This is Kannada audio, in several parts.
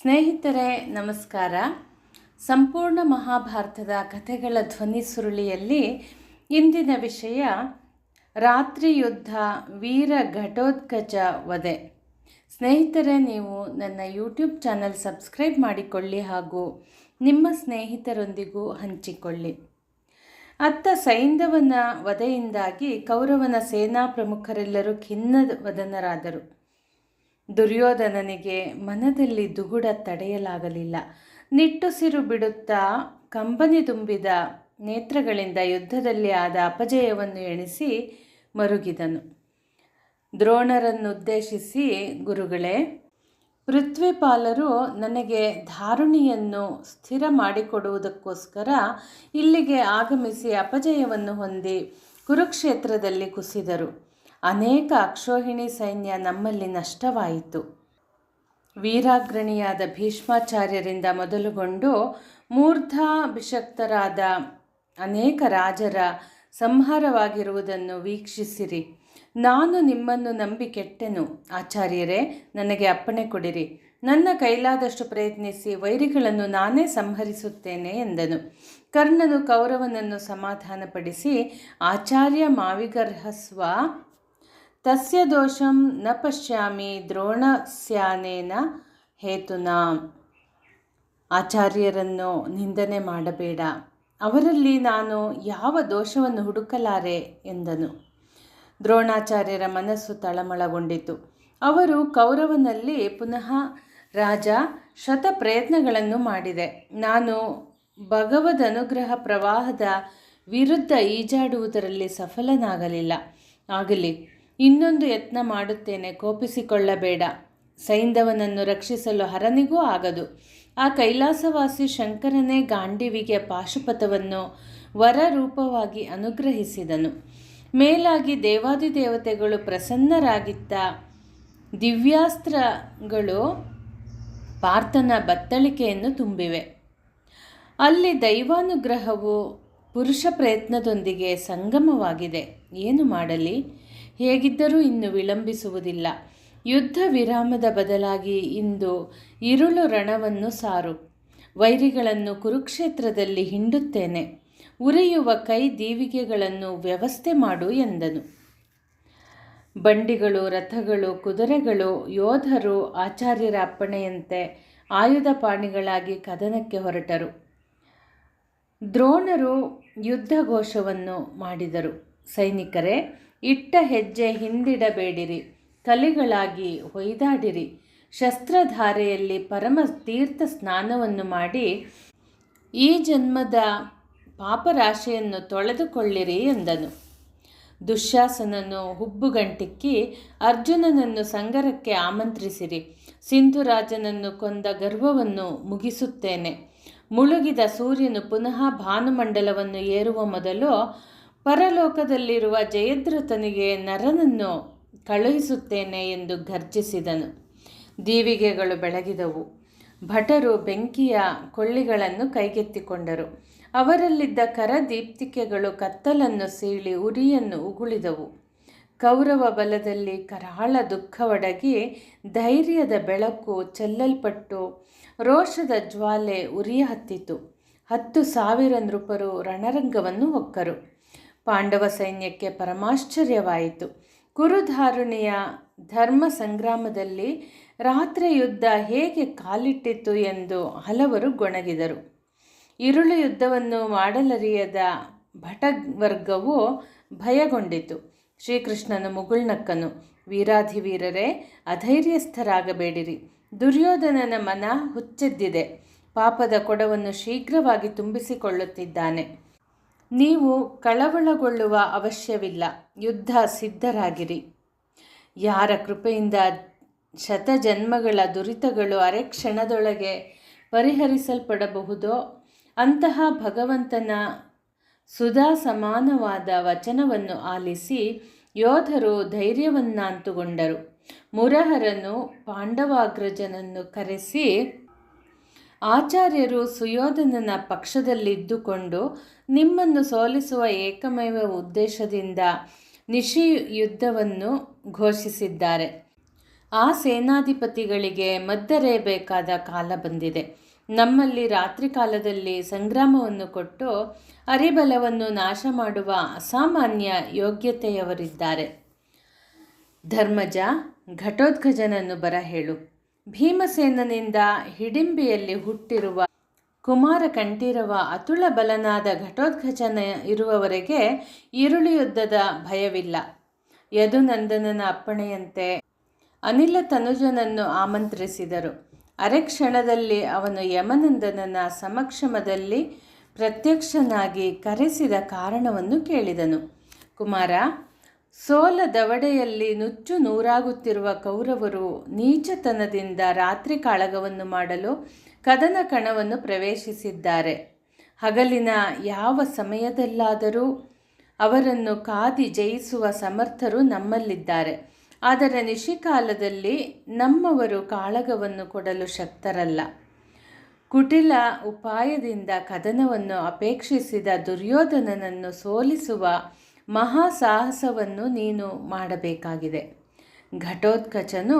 ಸ್ನೇಹಿತರೆ ನಮಸ್ಕಾರ. ಸಂಪೂರ್ಣ ಮಹಾಭಾರತದ ಕಥೆಗಳ ಧ್ವನಿ ಸುರುಳಿಯಲ್ಲಿ ಇಂದಿನ ವಿಷಯ ರಾತ್ರಿ ಯುದ್ಧ ವೀರ ಘಟೋತ್ಕಚ ವಧೆ. ಸ್ನೇಹಿತರೆ, ನೀವು ನನ್ನ ಯೂಟ್ಯೂಬ್ ಚಾನಲ್ ಸಬ್ಸ್ಕ್ರೈಬ್ ಮಾಡಿಕೊಳ್ಳಿ ಹಾಗೂ ನಿಮ್ಮ ಸ್ನೇಹಿತರೊಂದಿಗೂ ಹಂಚಿಕೊಳ್ಳಿ. ಅತ್ತ ಸೈಂಧವನ ವಧೆಯಿಂದಾಗಿ ಕೌರವನ ಸೇನಾ ಪ್ರಮುಖರೆಲ್ಲರೂ ಖಿನ್ನವದನರಾದರು. ದುರ್ಯೋಧನನಿಗೆ ಮನದಲ್ಲಿ ದುಗುಡ ತಡೆಯಲಾಗಲಿಲ್ಲ. ನಿಟ್ಟುಸಿರು ಬಿಡುತ್ತಾ ಕಂಬನಿ ತುಂಬಿದ ನೇತ್ರಗಳಿಂದ ಯುದ್ಧದಲ್ಲಿ ಆದ ಅಪಜಯವನ್ನು ಎಣಿಸಿ ಮರುಗಿದನು. ದ್ರೋಣರನ್ನುದ್ದೇಶಿಸಿ, ಗುರುಗಳೇ, ಪೃಥ್ವಿಪಾಲರು ನನಗೆ ಧಾರುಣಿಯನ್ನು ಸ್ಥಿರ ಮಾಡಿಕೊಡುವುದಕ್ಕೋಸ್ಕರ ಇಲ್ಲಿಗೆ ಆಗಮಿಸಿ ಅಪಜಯವನ್ನು ಹೊಂದಿ ಕುರುಕ್ಷೇತ್ರದಲ್ಲಿ ಕುಸಿದರು. ಅನೇಕ ಅಕ್ಷೋಹಿಣಿ ಸೈನ್ಯ ನಮ್ಮಲ್ಲಿ ನಷ್ಟವಾಯಿತು. ವೀರಾಗ್ರಣಿಯಾದ ಭೀಷ್ಮಾಚಾರ್ಯರಿಂದ ಮೊದಲುಗೊಂಡು ಮೂರ್ಧಾಭಿಷಕ್ತರಾದ ಅನೇಕ ರಾಜರ ಸಂಹಾರವಾಗಿರುವುದನ್ನು ವೀಕ್ಷಿಸಿರಿ. ನಾನು ನಿಮ್ಮನ್ನು ನಂಬಿ ಕೆಟ್ಟೆನು. ಆಚಾರ್ಯರೇ, ನನಗೆ ಅಪ್ಪಣೆ ಕೊಡಿರಿ. ನನ್ನ ಕೈಲಾದಷ್ಟು ಪ್ರಯತ್ನಿಸಿ ವೈರಿಗಳನ್ನು ನಾನೇ ಸಂಹರಿಸುತ್ತೇನೆ ಎಂದನು. ಕರ್ಣನು ಕೌರವನನ್ನು ಸಮಾಧಾನಪಡಿಸಿ, ಆಚಾರ್ಯ ಮಾವಿಗರ್ಹಸ್ವ ತಸ್ಯ ದೋಷಂ ನ ಪಶ್ಯಾಮಿ ದ್ರೋಣಸ್ಯಾನೇನ ಹೇತುನಾ. ಆಚಾರ್ಯರನ್ನು ನಿಂದನೆ ಮಾಡಬೇಡ, ಅವರಲ್ಲಿ ನಾನು ಯಾವ ದೋಷವನ್ನು ಹುಡುಕಲಾರೆ ಎಂದನು. ದ್ರೋಣಾಚಾರ್ಯರ ಮನಸ್ಸು ತಳಮಳಗೊಂಡಿತು. ಅವರು ಕೌರವನಲ್ಲಿ ಪುನಃ ರಾಜ, ಶತ ಪ್ರಯತ್ನಗಳನ್ನು ಮಾಡಿದೆ. ನಾನು ಭಗವದನುಗ್ರಹ ಪ್ರವಾಹದ ವಿರುದ್ಧ ಈಜಾಡುವುದರಲ್ಲಿ ಸಫಲನಾಗಲಿಲ್ಲ. ಆಗಲಿ, ಇನ್ನೊಂದು ಯತ್ನ ಮಾಡುತ್ತೇನೆ, ಕೋಪಿಸಿಕೊಳ್ಳಬೇಡ. ಸೈಂಧವನನ್ನು ರಕ್ಷಿಸಲು ಹರನಿಗೂ ಆಗದು. ಆ ಕೈಲಾಸವಾಸಿ ಶಂಕರನೇ ಗಾಂಡೀವಿಗೆ ಪಾಶುಪತವನ್ನು ವರರೂಪವಾಗಿ ಅನುಗ್ರಹಿಸಿದನು. ಮೇಲಾಗಿ ದೇವಾದಿದೇವತೆಗಳು ಪ್ರಸನ್ನರಾಗಿದ್ದ ದಿವ್ಯಾಸ್ತ್ರಗಳು ಪಾರ್ಥನ ಬತ್ತಳಿಕೆಯನ್ನು ತುಂಬಿವೆ. ಅಲ್ಲಿ ದೈವಾನುಗ್ರಹವು ಪುರುಷ ಪ್ರಯತ್ನದೊಂದಿಗೆ ಸಂಗಮವಾಗಿದೆ. ಏನು ಮಾಡಲಿ? ಹೇಗಿದ್ದರೂ ಇನ್ನು ವಿಳಂಬಿಸುವುದಿಲ್ಲ. ಯುದ್ಧ ವಿರಾಮದ ಬದಲಾಗಿ ಇಂದು ഇരുಳು ರಣವನ್ನು ಸಾರು. ವೈರಿಗಳನ್ನು ಕುರುಕ್ಷೇತ್ರದಲ್ಲಿ ಹಿಂಡುತ್ತೇನೆ. ಉರಿಯುವ ಕೈ ದೀವಿಗೆಗಳನ್ನು ವ್ಯವಸ್ಥೆ ಮಾಡು ಎಂದನು. ಬಂಡಿಗಳು, ರಥಗಳು, ಕುದುರೆಗಳು, ಯೋಧರು ಆಚಾರ್ಯರ ಅಪ್ಪಣೆಯಂತೆ ಆಯುಧಪಾಣಿಗಳಾಗಿ ಕದನಕ್ಕೆ ಹೊರಟರು. ದ್ರೋಣರು ಯುದ್ಧ ಘೋಷವನ್ನು ಮಾಡಿದರು. ಸೈನಿಕರೇ, ಇಟ್ಟ ಹೆಜ್ಜೆ ಹಿಂದಿಡಬೇಡಿರಿ. ಕಲಿಗಳಾಗಿ ಹೊಯ್ದಾಡಿರಿ. ಶಸ್ತ್ರಧಾರೆಯಲ್ಲಿ ಪರಮ ತೀರ್ಥ ಸ್ನಾನವನ್ನು ಮಾಡಿ ಈ ಜನ್ಮದ ಪಾಪರಾಶಿಯನ್ನು ತೊಳೆದುಕೊಳ್ಳಿರಿ ಎಂದನು. ದುಶ್ಯಾಸನನು ಹುಬ್ಬುಗಂಟಿಕ್ಕಿ ಅರ್ಜುನನನ್ನು ಸಂಗರಕ್ಕೆ ಆಮಂತ್ರಿಸಿರಿ. ಸಿಂಧುರಾಜನನ್ನು ಕೊಂದ ಗರ್ವವನ್ನು ಮುಗಿಸುತ್ತೇನೆ. ಮುಳುಗಿದ ಸೂರ್ಯನು ಪುನಃ ಭಾನುಮಂಡಲವನ್ನು ಏರುವ ಮೊದಲು ಪರಲೋಕದಲ್ಲಿರುವ ಜಯದ್ರಥನಿಗೆ ನರನನ್ನು ಕಳುಹಿಸುತ್ತೇನೆ ಎಂದು ಗರ್ಜಿಸಿದನು. ದೀವಿಗೆಗಳು ಬೆಳಗಿದವು. ಭಟರು ಬೆಂಕಿಯ ಕೊಳ್ಳಿಗಳನ್ನು ಕೈಗೆತ್ತಿಕೊಂಡರು. ಅವರಲ್ಲಿದ್ದ ಕರದೀಪ್ತಿಕೆಗಳು ಕತ್ತಲನ್ನು ಸೀಳಿ ಉರಿಯನ್ನು ಉಗುಳಿದವು. ಕೌರವ ಬಲದಲ್ಲಿ ಕರಾಳ ದುಃಖವಡಗಿ ಧೈರ್ಯದ ಬೆಳಕು ಚೆಲ್ಲಲ್ಪಟ್ಟು ರೋಷದ ಜ್ವಾಲೆ ಉರಿಯ ಹತ್ತಿತು. 10,000 ನೃಪರು ರಣರಂಗವನ್ನು ಹೊಕ್ಕರು. ಪಾಂಡವ ಸೈನ್ಯಕ್ಕೆ ಪರಮಾಶ್ಚರ್ಯವಾಯಿತು. ಕುರುಧಾರುಣಿಯ ಧರ್ಮ ಸಂಗ್ರಾಮದಲ್ಲಿ ರಾತ್ರಿ ಯುದ್ಧ ಹೇಗೆ ಕಾಲಿಟ್ಟಿತು ಎಂದು ಹಲವರು ಗೊಣಗಿದರು. ഇരുಳು ಯುದ್ಧವನ್ನು ಮಾಡಲರಿಯದ ಭಟವರ್ಗವು ಭಯಗೊಂಡಿತು. ಶ್ರೀಕೃಷ್ಣನು ಮುಗುಳ್ನಕ್ಕನು. ವೀರಾಧಿವೀರರೇ, ಅಧೈರ್ಯಸ್ಥರಾಗಬೇಡಿರಿ. ದುರ್ಯೋಧನನ ಮನ ಹುಚ್ಚೆದ್ದಿದೆ. ಪಾಪದ ಕೊಡವನ್ನು ಶೀಘ್ರವಾಗಿ ತುಂಬಿಸಿಕೊಳ್ಳುತ್ತಿದ್ದಾನೆ. ನೀವು ಕಳವಳಗೊಳ್ಳುವ ಅವಶ್ಯವಿಲ್ಲ. ಯುದ್ಧ ಸಿದ್ಧರಾಗಿರಿ. ಯಾರ ಕೃಪೆಯಿಂದ ಶತಜನ್ಮಗಳ ದುರಿತಗಳು ಅರೆಕ್ಷಣದೊಳಗೆ ಪರಿಹರಿಸಲ್ಪಡಬಹುದೋ ಅಂತಹ ಭಗವಂತನ ಸುಧಾ ಸಮಾನವಾದ ವಚನವನ್ನು ಆಲಿಸಿ ಯೋಧರು ಧೈರ್ಯವನ್ನಾಂತುಗೊಂಡರು. ಮುರಹರನು ಪಾಂಡವಾಗ್ರಜನನ್ನು ಕರೆಸಿ, ಆಚಾರ್ಯರು ಸುಯೋಧನನ ಪಕ್ಷದಲ್ಲಿದ್ದುಕೊಂಡು ನಿಮ್ಮನ್ನು ಸೋಲಿಸುವ ಏಕಮೇವ ಉದ್ದೇಶದಿಂದ ನಿಶಿ ಯುದ್ಧವನ್ನು ಘೋಷಿಸಿದ್ದಾರೆ. ಆ ಸೇನಾಧಿಪತಿಗಳಿಗೆ ಮದ್ದರೇಯಬೇಕಾದ ಕಾಲ ಬಂದಿದೆ. ನಮ್ಮಲ್ಲಿ ರಾತ್ರಿ ಕಾಲದಲ್ಲಿ ಸಂಗ್ರಾಮವನ್ನು ಕೊಟ್ಟು ಅರಿಬಲವನ್ನು ನಾಶ ಮಾಡುವ ಅಸಾಮಾನ್ಯ ಯೋಗ್ಯತೆಯವರಿದ್ದಾರೆ. ಧರ್ಮಜ, ಘಟೋತ್ಕಚನನ್ನು ಬರಹೇಳು. ಭೀಮಸೇನನಿಂದ ಹಿಡಿಂಬಿಯಲ್ಲಿ ಹುಟ್ಟಿರುವ ಕುಮಾರ ಕಂಠೀರವ ಅತುಳ ಬಲನಾದ ಘಟೋತ್ಕಚನ ಇರುವವರೆಗೆ ಈರುಳಿ ಯುದ್ಧದ ಭಯವಿಲ್ಲ. ಯದುನಂದನನ ಅಪ್ಪಣೆಯಂತೆ ಅನಿಲ ತನುಜನನ್ನು ಆಮಂತ್ರಿಸಿದರು. ಅರೆಕ್ಷಣದಲ್ಲಿ ಅವನು ಯಮನಂದನನ ಸಮಕ್ಷಮದಲ್ಲಿ ಪ್ರತ್ಯಕ್ಷನಾಗಿ ಕರೆಸಿದ ಕಾರಣವನ್ನು ಕೇಳಿದನು. ಕುಮಾರ, ಸೋಲ ದವಡೆಯಲ್ಲಿ ನುಚ್ಚು ನೂರಾಗುತ್ತಿರುವ ಕೌರವರು ನೀಚತನದಿಂದ ರಾತ್ರಿ ಕಾಳಗವನ್ನು ಮಾಡಲು ಕದನ ಕಣವನ್ನು ಪ್ರವೇಶಿಸಿದ್ದಾರೆ. ಹಗಲಿನ ಯಾವ ಸಮಯದಲ್ಲಾದರೂ ಅವರನ್ನು ಕಾದಿ ಜಯಿಸುವ ಸಮರ್ಥರು ನಮ್ಮಲ್ಲಿದ್ದಾರೆ. ಆದರೆ ನಿಶಿಕಾಲದಲ್ಲಿ ನಮ್ಮವರು ಕಾಳಗವನ್ನು ಕೊಡಲು ಶಕ್ತರಲ್ಲ. ಕುಟಿಲ ಉಪಾಯದಿಂದ ಕದನವನ್ನು ಅಪೇಕ್ಷಿಸಿದ ದುರ್ಯೋಧನನನ್ನು ಸೋಲಿಸುವ ಮಹಾಸಾಹಸವನ್ನು ನೀನು ಮಾಡಬೇಕಾಗಿದೆ. ಘಟೋತ್ಕಚನು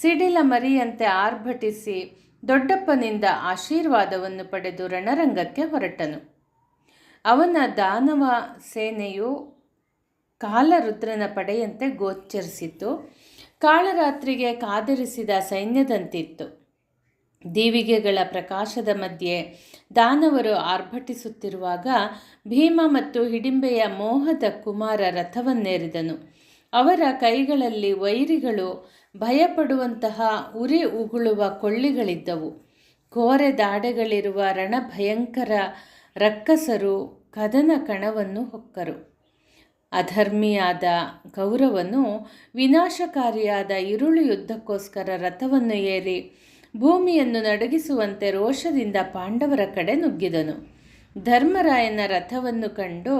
ಸಿಡಿಲ ಮರಿಯಂತೆ ಆರ್ಭಟಿಸಿ ದೊಡ್ಡಪ್ಪನಿಂದ ಆಶೀರ್ವಾದವನ್ನು ಪಡೆದು ರಣರಂಗಕ್ಕೆ ಹೊರಟನು. ಅವನ ದಾನವ ಸೇನೆಯು ಕಾಲರುದ್ರನ ಪಡೆಯಂತೆ ಗೋಚರಿಸಿತು. ಕಾಳರಾತ್ರಿಗೆ ಕಾದಿರಿಸಿದ ಸೈನ್ಯದಂತಿತ್ತು. ದೀವಿಗೆಗಳ ಪ್ರಕಾಶದ ಮಧ್ಯೆ ದಾನವರು ಆರ್ಭಟಿಸುತ್ತಿರುವಾಗ ಭೀಮ ಮತ್ತು ಹಿಡಿಂಬೆಯ ಮೋಹದ ಕುಮಾರ ರಥವನ್ನೇರಿದನು. ಅವರ ಕೈಗಳಲ್ಲಿ ವೈರಿಗಳು ಭಯಪಡುವಂತಹ ಉರಿ ಉಗುಳುವ ಕೊಳ್ಳಿಗಳಿದ್ದವು. ಕೋರೆ ದಾಡೆಗಳಿರುವ ರಣಭಯಂಕರ ರಕ್ಕಸರು ಕದನ ಕಣವನ್ನು ಹೊಕ್ಕರು. ಅಧರ್ಮಿಯಾದ ಕೌರವನು ವಿನಾಶಕಾರಿಯಾದ ಈರುಳಿ ಯುದ್ಧಕ್ಕೋಸ್ಕರ ರಥವನ್ನು ಏರಿ ಭೂಮಿಯನ್ನು ನಡುಗಿಸುವಂತೆ ರೋಷದಿಂದ ಪಾಂಡವರ ಕಡೆ ನುಗ್ಗಿದನು. ಧರ್ಮರಾಯನ ರಥವನ್ನು ಕಂಡು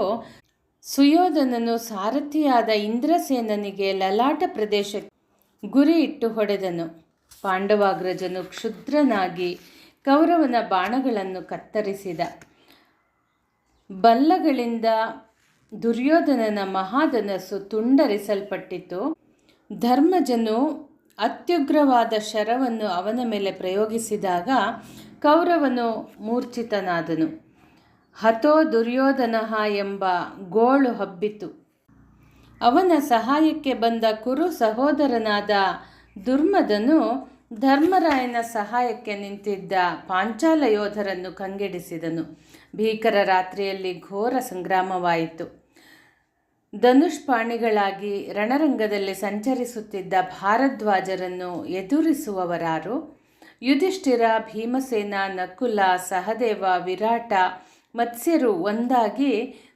ಸುಯೋಧನನು ಸಾರಥಿಯಾದ ಇಂದ್ರಸೇನನಿಗೆ ಲಲಾಟ ಪ್ರದೇಶಕ್ಕೆ ಗುರಿ ಇಟ್ಟು ಹೊಡೆದನು. ಪಾಂಡವಾಗ್ರಜನು ಕ್ಷುದ್ರನಾಗಿ ಕೌರವನ ಬಾಣಗಳನ್ನು ಕತ್ತರಿಸಿದ. ಬಲ್ಲಗಳಿಂದ ದುರ್ಯೋಧನನ ಮಹಾಧನಸ್ಸು ತುಂಡರಿಸಲ್ಪಟ್ಟಿತು. ಧರ್ಮಜನು ಅತ್ಯುಗ್ರವಾದ ಶರವನ್ನು ಅವನ ಮೇಲೆ ಪ್ರಯೋಗಿಸಿದಾಗ ಕೌರವನು ಮೂರ್ಛಿತನಾದನು. ಹತೋ ದುರ್ಯೋಧನಃ ಎಂಬ ಗೋಳು ಹಬ್ಬಿತು. ಅವನ ಸಹಾಯಕ್ಕೆ ಬಂದ ಕುರು ಸಹೋದರನಾದ ದುರ್ಮದನು ಧರ್ಮರಾಯನ ಸಹಾಯಕ್ಕೆ ನಿಂತಿದ್ದ ಪಾಂಚಾಲ ಯೋಧರನ್ನು ಕಂಗೆಡಿಸಿದನು. ಭೀಕರ ರಾತ್ರಿಯಲ್ಲಿ ಘೋರ ಸಂಗ್ರಾಮವಾಯಿತು. ಧನುಷ್ಪಾಣಿಗಳಾಗಿ ರಣರಂಗದಲ್ಲಿ ಸಂಚರಿಸುತ್ತಿದ್ದ ಭಾರದ್ವಾಜರನ್ನು ಎದುರಿಸುವವರಾರು? ಯುಧಿಷ್ಠಿರ, ಭೀಮಸೇನ, ನಕುಲ, ಸಹದೇವ, ವಿರಾಟ, ಮತ್ಸ್ಯರು ಒಂದಾಗಿ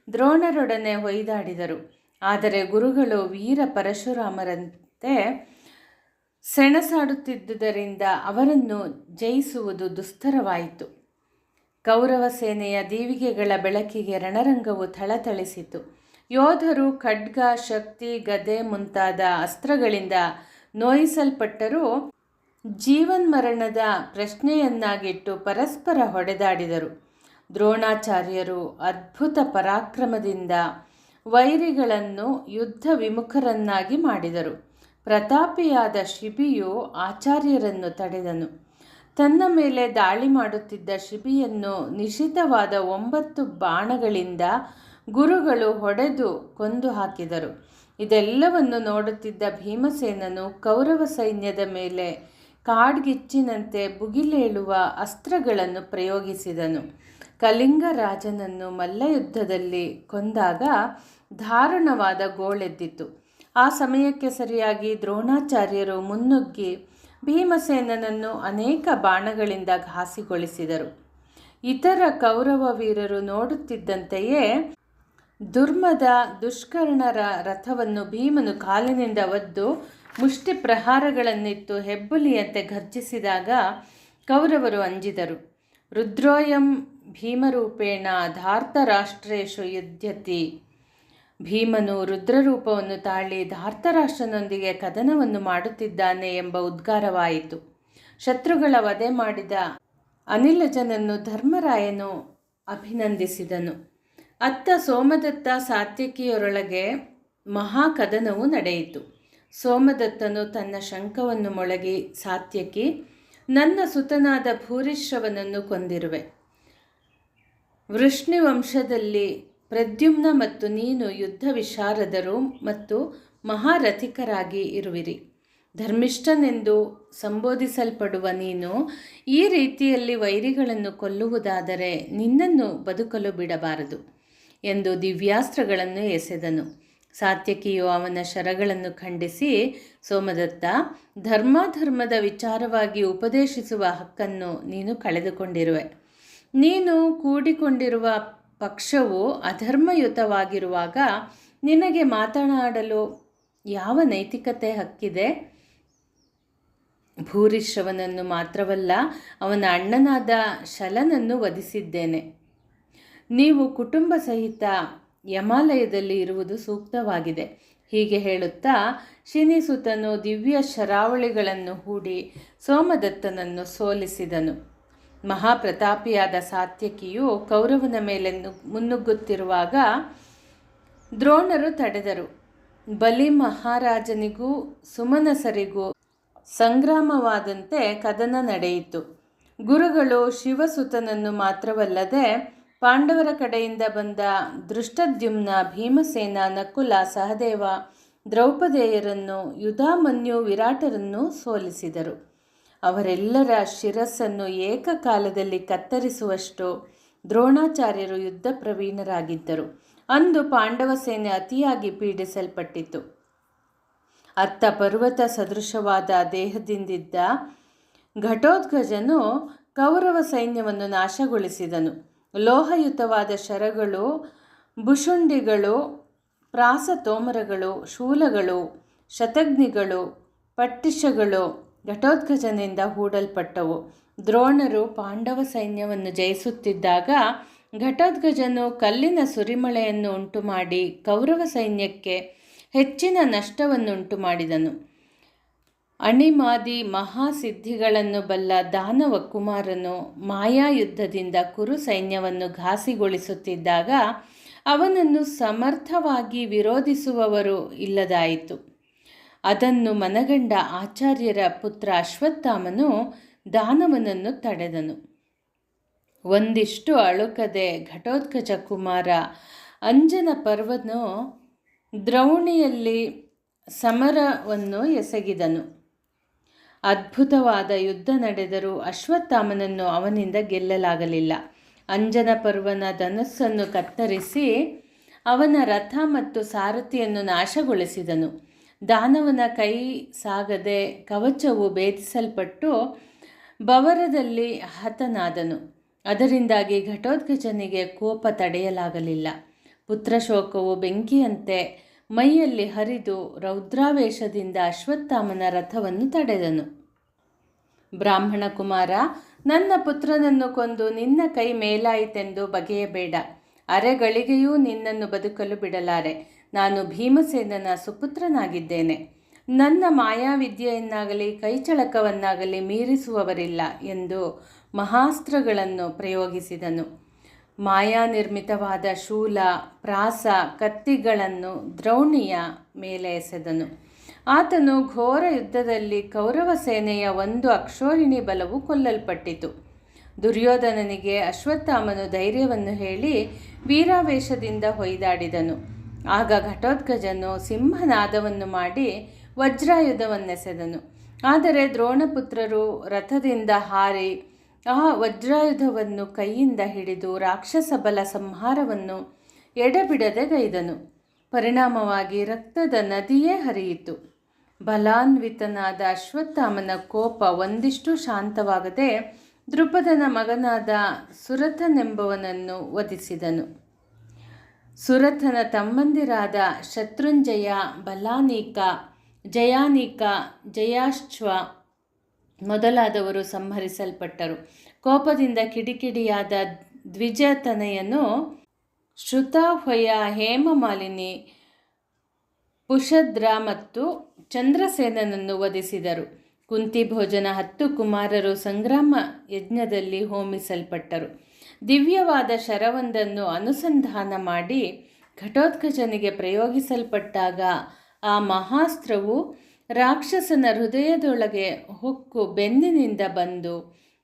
ದ್ರೋಣರೊಡನೆ ಹೊಯ್ದಾಡಿದರು. ಆದರೆ ಗುರುಗಳು ವೀರ ಪರಶುರಾಮರಂತೆ ಸೆಣಸಾಡುತ್ತಿದ್ದುದರಿಂದ ಅವರನ್ನು ಜಯಿಸುವುದು ದುಸ್ತರವಾಯಿತು. ಕೌರವ ಸೇನೆಯ ದೀವಿಗೆಗಳ ಬೆಳಕಿಗೆ ರಣರಂಗವು ಥಳಥಳಿಸಿತು. ಯೋಧರು ಖಡ್ಗ, ಶಕ್ತಿ, ಗದೆ ಮುಂತಾದ ಅಸ್ತ್ರಗಳಿಂದ ನೋಯಿಸಲ್ಪಟ್ಟರೂ ಜೀವನ್ಮರಣದ ಪ್ರಶ್ನೆಯನ್ನಾಗಿಟ್ಟು ಪರಸ್ಪರ ಹೊಡೆದಾಡಿದರು. ದ್ರೋಣಾಚಾರ್ಯರು ಅದ್ಭುತ ಪರಾಕ್ರಮದಿಂದ ವೈರಿಗಳನ್ನು ಯುದ್ಧ ವಿಮುಖರನ್ನಾಗಿ ಮಾಡಿದರು. ಪ್ರತಾಪಿಯಾದ ಶಿಬಿಯು ಆಚಾರ್ಯರನ್ನು ತಡೆದನು. ತನ್ನ ಮೇಲೆ ದಾಳಿ ಮಾಡುತ್ತಿದ್ದ ಶಿಬಿಯನ್ನು ನಿಶಿತವಾದ 9 ಬಾಣಗಳಿಂದ ಗುರುಗಳು ಹೊಡೆದು ಕೊಂದು ಹಾಕಿದರು. ಇದೆಲ್ಲವನ್ನು ನೋಡುತ್ತಿದ್ದ ಭೀಮಸೇನನು ಕೌರವ ಸೈನ್ಯದ ಮೇಲೆ ಕಾಡ್ಗಿಚ್ಚಿನಂತೆ ಭುಗಿಲೇಳುವ ಅಸ್ತ್ರಗಳನ್ನು ಪ್ರಯೋಗಿಸಿದನು. ಕಲಿಂಗ ರಾಜನನ್ನು ಮಲ್ಲಯುದ್ಧದಲ್ಲಿ ಕೊಂದಾಗ ದಾರುಣವಾದ ಗೋಳೆದ್ದಿತು. ಆ ಸಮಯಕ್ಕೆ ಸರಿಯಾಗಿ ದ್ರೋಣಾಚಾರ್ಯರು ಮುನ್ನುಗ್ಗಿ ಭೀಮಸೇನನನ್ನು ಅನೇಕ ಬಾಣಗಳಿಂದ ಘಾಸಿಗೊಳಿಸಿದರು. ಇತರ ಕೌರವ ವೀರರು ನೋಡುತ್ತಿದ್ದಂತೆಯೇ ದುರ್ಮದ ದುಷ್ಕರ್ಣರ ರಥವನ್ನು ಭೀಮನು ಕಾಲಿನಿಂದ ಒದ್ದು ಮುಷ್ಟಿ ಪ್ರಹಾರಗಳನ್ನಿತ್ತು ಹೆಬ್ಬುಲಿಯಂತೆ ಘರ್ಜಿಸಿದಾಗ ಕೌರವರು ಅಂಜಿದರು. ರುದ್ರೋಯಂ ಭೀಮರೂಪೇಣ ಧಾರ್ತರಾಷ್ಟ್ರೇಶು ಯುಧ್ಯತಿ. ಭೀಮನು ರುದ್ರರೂಪವನ್ನು ತಾಳಿ ಧಾರ್ತರಾಷ್ಟ್ರನೊಂದಿಗೆ ಕದನವನ್ನು ಮಾಡುತ್ತಿದ್ದಾನೆ ಎಂಬ ಉದ್ಗಾರವಾಯಿತು. ಶತ್ರುಗಳ ವಧೆ ಮಾಡಿದ ಅನಿಲಜನನ್ನು ಧರ್ಮರಾಯನು ಅಭಿನಂದಿಸಿದನು. ಅತ್ತ ಸೋಮದತ್ತ ಸಾತ್ಯಕಿಯರೊಳಗೆ ಮಹಾಕದನವು ನಡೆಯಿತು. ಸೋಮದತ್ತನು ತನ್ನ ಶಂಖವನ್ನು ಮೊಳಗಿ, ಸಾತ್ಯಕಿ, ನನ್ನ ಸುತನಾದ ಭೂರಿಶ್ರವನನ್ನು ಕೊಂದಿರುವೆ. ವೃಷ್ಣಿ ವಂಶದಲ್ಲಿ ಪ್ರದ್ಯುಮ್ನ ಮತ್ತು ನೀನು ಯುದ್ಧ ವಿಶಾರದರು ಮತ್ತು ಮಹಾರಥಿಕರಾಗಿ ಇರುವಿರಿ. ಧರ್ಮಿಷ್ಠನೆಂದು ಸಂಬೋಧಿಸಲ್ಪಡುವ ನೀನು ಈ ರೀತಿಯಲ್ಲಿ ವೈರಿಗಳನ್ನು ಕೊಲ್ಲುವುದಾದರೆ ನಿನ್ನನ್ನು ಬದುಕಲು ಬಿಡಬಾರದು ಎಂದು ದಿವ್ಯಾಸ್ತ್ರಗಳನ್ನು ಎಸೆದನು. ಸಾತ್ಯಕಿಯು ಅವನ ಶರಗಳನ್ನು ಖಂಡಿಸಿ, ಸೋಮದತ್ತ, ಧರ್ಮಾಧರ್ಮದ ವಿಚಾರವಾಗಿ ಉಪದೇಶಿಸುವ ಹಕ್ಕನ್ನು ನೀನು ಕಳೆದುಕೊಂಡಿರುವೆ. ನೀನು ಕೂಡಿಕೊಂಡಿರುವ ಪಕ್ಷವು ಅಧರ್ಮಯುತವಾಗಿರುವಾಗ ನಿನಗೆ ಮಾತನಾಡಲು ಯಾವ ನೈತಿಕತೆ ಹಕ್ಕಿದೆ? ಭೂರಿಶ್ರವನನ್ನು ಮಾತ್ರವಲ್ಲ, ಅವನ ಅಣ್ಣನಾದ ಶಲನನ್ನು ವಧಿಸಿದ್ದೇನೆ. ನೀವು ಕುಟುಂಬ ಸಹಿತ ಯಮಾಲಯದಲ್ಲಿ ಇರುವುದು ಸೂಕ್ತವಾಗಿದೆ. ಹೀಗೆ ಹೇಳುತ್ತಾ ಶಿನಿಸುತನು ದಿವ್ಯ ಶರಾವಳಿಗಳನ್ನು ಹೂಡಿ ಸೋಮದತ್ತನನ್ನು ಸೋಲಿಸಿದನು. ಮಹಾಪ್ರತಾಪಿಯಾದ ಸಾತ್ಯಕಿಯು ಕೌರವನ ಮೇಲೆ ಮುನ್ನುಗ್ಗುತ್ತಿರುವಾಗ ದ್ರೋಣರು ತಡೆದರು. ಬಲಿ ಮಹಾರಾಜನಿಗೂ ಸುಮನಸರಿಗೂ ಸಂಗ್ರಾಮವಾದಂತೆ ಕದನ ನಡೆಯಿತು. ಗುರುಗಳು ಶಿವಸುತನನ್ನು ಮಾತ್ರವಲ್ಲದೆ ಪಾಂಡವರ ಕಡೆಯಿಂದ ಬಂದ ದೃಷ್ಟದ್ಯುಮ್ನ, ಭೀಮಸೇನ, ನಕುಲ, ಸಹದೇವ, ದ್ರೌಪದೇಯರನ್ನು, ಯುಧಾಮನ್ಯು, ವಿರಾಟರನ್ನು ಸೋಲಿಸಿದರು. ಅವರೆಲ್ಲರ ಶಿರಸ್ಸನ್ನು ಏಕಕಾಲದಲ್ಲಿ ಕತ್ತರಿಸುವಷ್ಟು ದ್ರೋಣಾಚಾರ್ಯರು ಯುದ್ಧ ಪ್ರವೀಣರಾಗಿದ್ದರು. ಅಂದು ಪಾಂಡವ ಸೇನೆ ಅತಿಯಾಗಿ ಪೀಡಿಸಲ್ಪಟ್ಟಿತು. ಅತ್ತ ಪರ್ವತ ಸದೃಶವಾದ ದೇಹದಿಂದಿದ್ದ ಘಟೋತ್ಕಚನು ಕೌರವ ಸೈನ್ಯವನ್ನು ನಾಶಗೊಳಿಸಿದನು. ಲೋಹಯುತವಾದ ಶರಗಳು, ಭುಷುಂಡಿಗಳು, ಪ್ರಾಸತೋಮರಗಳು, ಶೂಲಗಳು, ಶತಘ್ನಿಗಳು, ಪಟ್ಟಿಷಗಳು ಘಟೋತ್ಕಚನಿಂದ ಹೂಡಲ್ಪಟ್ಟವು. ದ್ರೋಣರು ಪಾಂಡವ ಸೈನ್ಯವನ್ನು ಜಯಿಸುತ್ತಿದ್ದಾಗ ಘಟೋತ್ಕಚನು ಕಲ್ಲಿನ ಸುರಿಮಳೆಯನ್ನು ಉಂಟುಮಾಡಿ ಕೌರವ ಸೈನ್ಯಕ್ಕೆ ಹೆಚ್ಚಿನ ನಷ್ಟವನ್ನುಂಟು ಮಾಡಿದನು. ಅಣಿಮಾದಿ ಮಹಾಸಿದ್ಧಿಗಳನ್ನು ಬಲ್ಲ ದಾನವ ಕುಮಾರನು ಮಾಯಾಯುದ್ಧದಿಂದ ಕುರು ಸೈನ್ಯವನ್ನು ಘಾಸಿಗೊಳಿಸುತ್ತಿದ್ದಾಗ ಅವನನ್ನು ಸಮರ್ಥವಾಗಿ ವಿರೋಧಿಸುವವರು ಇಲ್ಲದಾಯಿತು. ಅದನ್ನು ಮನಗಂಡ ಆಚಾರ್ಯರ ಪುತ್ರ ಅಶ್ವತ್ಥಾಮನು ದಾನವನನ್ನು ತಡೆದನು. ಒಂದಿಷ್ಟು ಅಳುಕದೆ ಘಟೋತ್ಕಚ ಕುಮಾರ ಅಂಜನ ಪರ್ವನು ದ್ರೌಣಿಯಲ್ಲಿ ಸಮರವನ್ನು ಎಸಗಿದನು. ಅದ್ಭುತವಾದ ಯುದ್ಧ ನಡೆದರೂ ಅಶ್ವತ್ಥಾಮನನ್ನು ಅವನಿಂದ ಗೆಲ್ಲಲಾಗಲಿಲ್ಲ. ಅಂಜನ ಪರ್ವನ ಧನಸ್ಸನ್ನು ಕತ್ತರಿಸಿ ಅವನ ರಥ ಮತ್ತು ಸಾರಥಿಯನ್ನು ನಾಶಗೊಳಿಸಿದನು. ದಾನವನ ಕೈ ಸಾಗದೆ ಕವಚವು ಭೇದಿಸಲ್ಪಟ್ಟು ಬವರದಲ್ಲಿ ಹತನಾದನು. ಅದರಿಂದಾಗಿ ಘಟೋತ್ಕಚನಿಗೆ ಕೋಪ ತಡೆಯಲಾಗಲಿಲ್ಲ. ಪುತ್ರಶೋಕವು ಬೆಂಕಿಯಂತೆ ಮೈಯಲ್ಲಿ ಹರಿದು ರೌದ್ರಾವೇಶದಿಂದ ಅಶ್ವತ್ಥಾಮನ ರಥವನ್ನು ತಡೆದನು. ಬ್ರಾಹ್ಮಣ ಕುಮಾರ, ನನ್ನ ಪುತ್ರನನ್ನು ಕೊಂದು ನಿನ್ನ ಕೈ ಮೇಲಾಯಿತೆಂದು ಬಗೆಯಬೇಡ. ಅರೆಗಳಿಗೆಯೂ ನಿನ್ನನ್ನು ಬದುಕಲು ಬಿಡಲಾರೆ. ನಾನು ಭೀಮಸೇನನ ಸುಪುತ್ರನಾಗಿದ್ದೇನೆ. ನನ್ನ ಮಾಯಾವಿದ್ಯೆಯನ್ನಾಗಲಿ ಕೈಚಳಕವನ್ನಾಗಲಿ ಮೀರಿಸುವವರಿಲ್ಲ ಎಂದು ಮಹಾಸ್ತ್ರಗಳನ್ನು ಪ್ರಯೋಗಿಸಿದನು. ಮಾಯಾನಿರ್ಮಿತವಾದ ಶೂಲ, ಪ್ರಾಸ, ಕತ್ತಿಗಳನ್ನು ದ್ರೌಣಿಯ ಮೇಲೆ ಎಸೆದನು. ಆತನು ಘೋರ ಯುದ್ಧದಲ್ಲಿ ಕೌರವ ಸೇನೆಯ ಒಂದು ಅಕ್ಷೋಹಿಣಿ ಬಲವು ಕೊಲ್ಲಲ್ಪಟ್ಟಿತು. ದುರ್ಯೋಧನನಿಗೆ ಅಶ್ವತ್ಥಾಮನು ಧೈರ್ಯವನ್ನು ಹೇಳಿ ವೀರಾವೇಶದಿಂದ ಹೊಯ್ದಾಡಿದನು. ಆಗ ಘಟೋತ್ಕಚನು ಸಿಂಹನಾದವನ್ನು ಮಾಡಿ ವಜ್ರಾಯುಧವನ್ನೆಸೆದನು. ಆದರೆ ದ್ರೋಣಪುತ್ರರು ರಥದಿಂದ ಹಾರಿ ಆ ವಜ್ರಾಯುಧವನ್ನು ಕೈಯಿಂದ ಹಿಡಿದು ರಾಕ್ಷಸ ಬಲ ಸಂಹಾರವನ್ನು ಎಡೆಬಿಡದೆ ಗೈದನು. ಪರಿಣಾಮವಾಗಿ ರಕ್ತದ ನದಿಯೇ ಹರಿಯಿತು. ಬಲಾನ್ವಿತನಾದ ಅಶ್ವತ್ಥಾಮನ ಕೋಪ ಒಂದಿಷ್ಟು ಶಾಂತವಾಗದೆ ದೃಪದನ ಮಗನಾದ ಸುರಥನೆಂಬವನನ್ನು ವಧಿಸಿದನು. ಸುರಥನ ತಮ್ಮಂದಿರಾದ ಶತ್ರುಂಜಯ, ಬಲಾನೀಕ, ಜಯಾನೀಕ, ಜಯಾಶ್ವ ಮೊದಲಾದವರು ಸಂಹರಿಸಲ್ಪಟ್ಟರು. ಕೋಪದಿಂದ ಕಿಡಿಕಿಡಿಯಾದ ದ್ವಿಜತನಯನು ಶ್ರುತಾಹ್ವಯ, ಹೇಮಮಾಲಿನಿ, ಪುಷದ್ರ ಮತ್ತು ಚಂದ್ರಸೇನನನ್ನು ವಧಿಸಿದರು. ಕುಂತಿಭೋಜನ 10 ಕುಮಾರರು ಸಂಗ್ರಾಮ ಯಜ್ಞದಲ್ಲಿ ಹೋಮಿಸಲ್ಪಟ್ಟರು. ದಿವ್ಯವಾದ ಶರವೊಂದನ್ನು ಅನುಸಂಧಾನ ಮಾಡಿ ಘಟೋತ್ಕಚನಿಗೆ ಪ್ರಯೋಗಿಸಲ್ಪಟ್ಟಾಗ ಆ ಮಹಾಸ್ತ್ರವು ರಾಕ್ಷಸನ ಹೃದಯದೊಳಗೆ ಹೊಕ್ಕು ಬೆನ್ನಿನಿಂದ ಬಂದು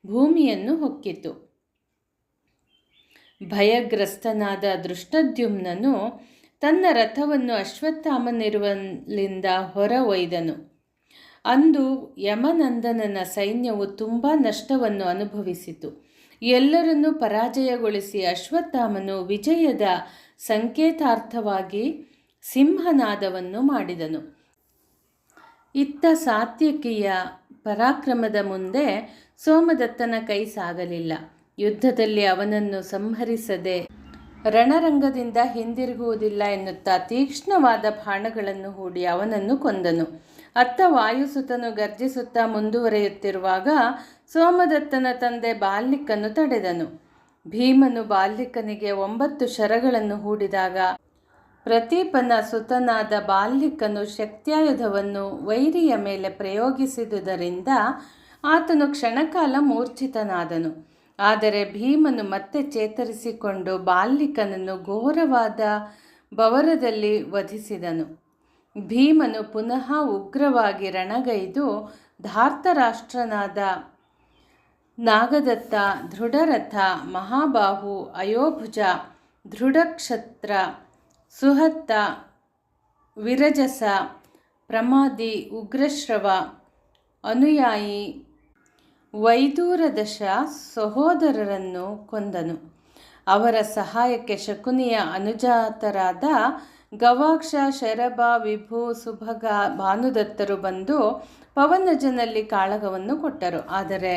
ಭೂಮಿಯನ್ನು ಹೊಕ್ಕಿತು. ಭಯಗ್ರಸ್ತನಾದ ದೃಷ್ಟದ್ಯುಮ್ನನು ತನ್ನ ರಥವನ್ನು ಅಶ್ವತ್ಥಾಮನಿರುವಲ್ಲಿಂದ ಹೊರ ಒಯ್ದನು. ಅಂದು ಯಮನಂದನನ ಸೈನ್ಯವು ತುಂಬ ನಷ್ಟವನ್ನು ಅನುಭವಿಸಿತು. ಎಲ್ಲರನ್ನೂ ಪರಾಜಯಗೊಳಿಸಿ ಅಶ್ವತ್ಥಾಮನು ವಿಜಯದ ಸಂಕೇತಾರ್ಥವಾಗಿ ಸಿಂಹನಾದವನ್ನು ಮಾಡಿದನು. ಇತ್ತ ಸಾತ್ಯಕಿಯ ಪರಾಕ್ರಮದ ಮುಂದೆ ಸೋಮದತ್ತನ ಕೈ ಸಾಗಲಿಲ್ಲ. ಯುದ್ಧದಲ್ಲಿ ಅವನನ್ನು ಸಂಹರಿಸದೆ ರಣರಂಗದಿಂದ ಹಿಂದಿರುಗುವುದಿಲ್ಲ ಎನ್ನುತ್ತಾ ತೀಕ್ಷ್ಣವಾದ ಬಾಣಗಳನ್ನು ಹೂಡಿ ಅವನನ್ನು ಕೊಂದನು. ಅತ್ತ ವಾಯುಸುತನು ಗರ್ಜಿಸುತ್ತಾ ಮುಂದುವರಿಯುತ್ತಿರುವಾಗ ಸೋಮದತ್ತನ ತಂದೆ ಬಾಲ್ಲಿಕನು ತಡೆದನು. ಭೀಮನು ಬಾಲ್ಲಿಕನಿಗೆ 9 ಶರಗಳನ್ನು ಹೂಡಿದಾಗ ಪ್ರತೀಪನ ಸುತನಾದ ಬಾಲ್ಲಿಕನು ಶಕ್ತ್ಯಾಯುಧವನ್ನು ವೈರಿಯ ಮೇಲೆ ಪ್ರಯೋಗಿಸಿದುದರಿಂದ ಆತನು ಕ್ಷಣಕಾಲ ಮೂರ್ಛಿತನಾದನು. ಆದರೆ ಭೀಮನು ಮತ್ತೆ ಚೇತರಿಸಿಕೊಂಡು ಬಾಲ್ಲಿಕನನ್ನು ಘೋರವಾದ ಬವರದಲ್ಲಿ ವಧಿಸಿದನು. ಭೀಮನು ಪುನಃ ಉಗ್ರವಾಗಿ ರಣಗೈದು ಧಾರ್ತರಾಷ್ಟ್ರನಾದ ನಾಗದತ್ತ, ದೃಢರಥ, ಮಹಾಬಾಹು, ಅಯೋಭುಜ, ದೃಢಕ್ಷತ್ರ, ಸುಹತ್ತ, ವಿರಜಸ, ಪ್ರಮಾದಿ, ಉಗ್ರಶ್ರವ, ಅನುಯಾಯಿ, ವೈದೂರದಶ ಸಹೋದರರನ್ನು ಕೊಂದನು. ಅವರ ಸಹಾಯಕ್ಕೆ ಶಕುನಿಯ ಅನುಜಾತರಾದ ಗವಾಕ್ಷ, ಶರಭ, ವಿಭು, ಸುಭಗ, ಭಾನುದತ್ತರು ಬಂದು ಪವನಜನಲ್ಲಿ ಕಾಳಗವನ್ನು ಕೊಟ್ಟರು. ಆದರೆ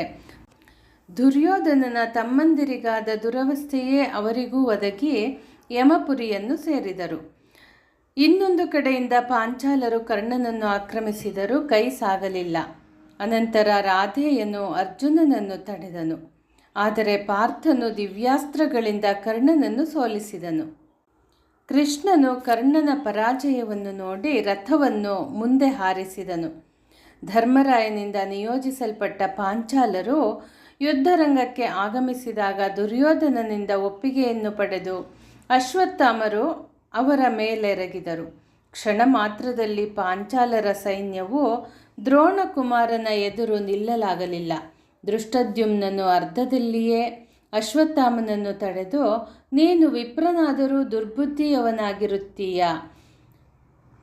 ದುರ್ಯೋಧನನ ತಮ್ಮಂದಿರಿಗಾದ ದುರವಸ್ಥೆಯೇ ಅವರಿಗೂ ಒದಗಿ ಯಮಪುರಿಯನ್ನು ಸೇರಿದರು. ಇನ್ನೊಂದು ಕಡೆಯಿಂದ ಪಾಂಚಾಲರು ಕರ್ಣನನ್ನು ಆಕ್ರಮಿಸಿದರೂ ಕೈ ಸಾಗಲಿಲ್ಲ. ಅನಂತರ ರಾಧೇಯನು ಅರ್ಜುನನನ್ನು ತಡೆದನು. ಆದರೆ ಪಾರ್ಥನು ದಿವ್ಯಾಸ್ತ್ರಗಳಿಂದ ಕರ್ಣನನ್ನು ಸೋಲಿಸಿದನು. ಕೃಷ್ಣನು ಕರ್ಣನ ಪರಾಜಯವನ್ನು ನೋಡಿ ರಥವನ್ನು ಮುಂದೆ ಹಾರಿಸಿದನು. ಧರ್ಮರಾಯನಿಂದ ನಿಯೋಜಿಸಲ್ಪಟ್ಟ ಪಾಂಚಾಲರು ಯುದ್ಧರಂಗಕ್ಕೆ ಆಗಮಿಸಿದಾಗ ದುರ್ಯೋಧನನಿಂದ ಒಪ್ಪಿಗೆಯನ್ನು ಪಡೆದು ಅಶ್ವತ್ಥಾಮರು ಅವರ ಮೇಲೆರಗಿದರು. ಕ್ಷಣ ಮಾತ್ರದಲ್ಲಿ ಪಾಂಚಾಲರ ಸೈನ್ಯವು ದ್ರೋಣಕುಮಾರನ ಎದುರು ನಿಲ್ಲಲಾಗಲಿಲ್ಲ. ದೃಷ್ಟದ್ಯುಮ್ನನು ಅರ್ಧದಲ್ಲಿಯೇ ಅಶ್ವತ್ಥಾಮನನ್ನು ತಡೆದು, ನೀನು ವಿಪ್ರನಾದರೂ ದುರ್ಬುದ್ಧಿಯವನಾಗಿರುತ್ತೀಯ.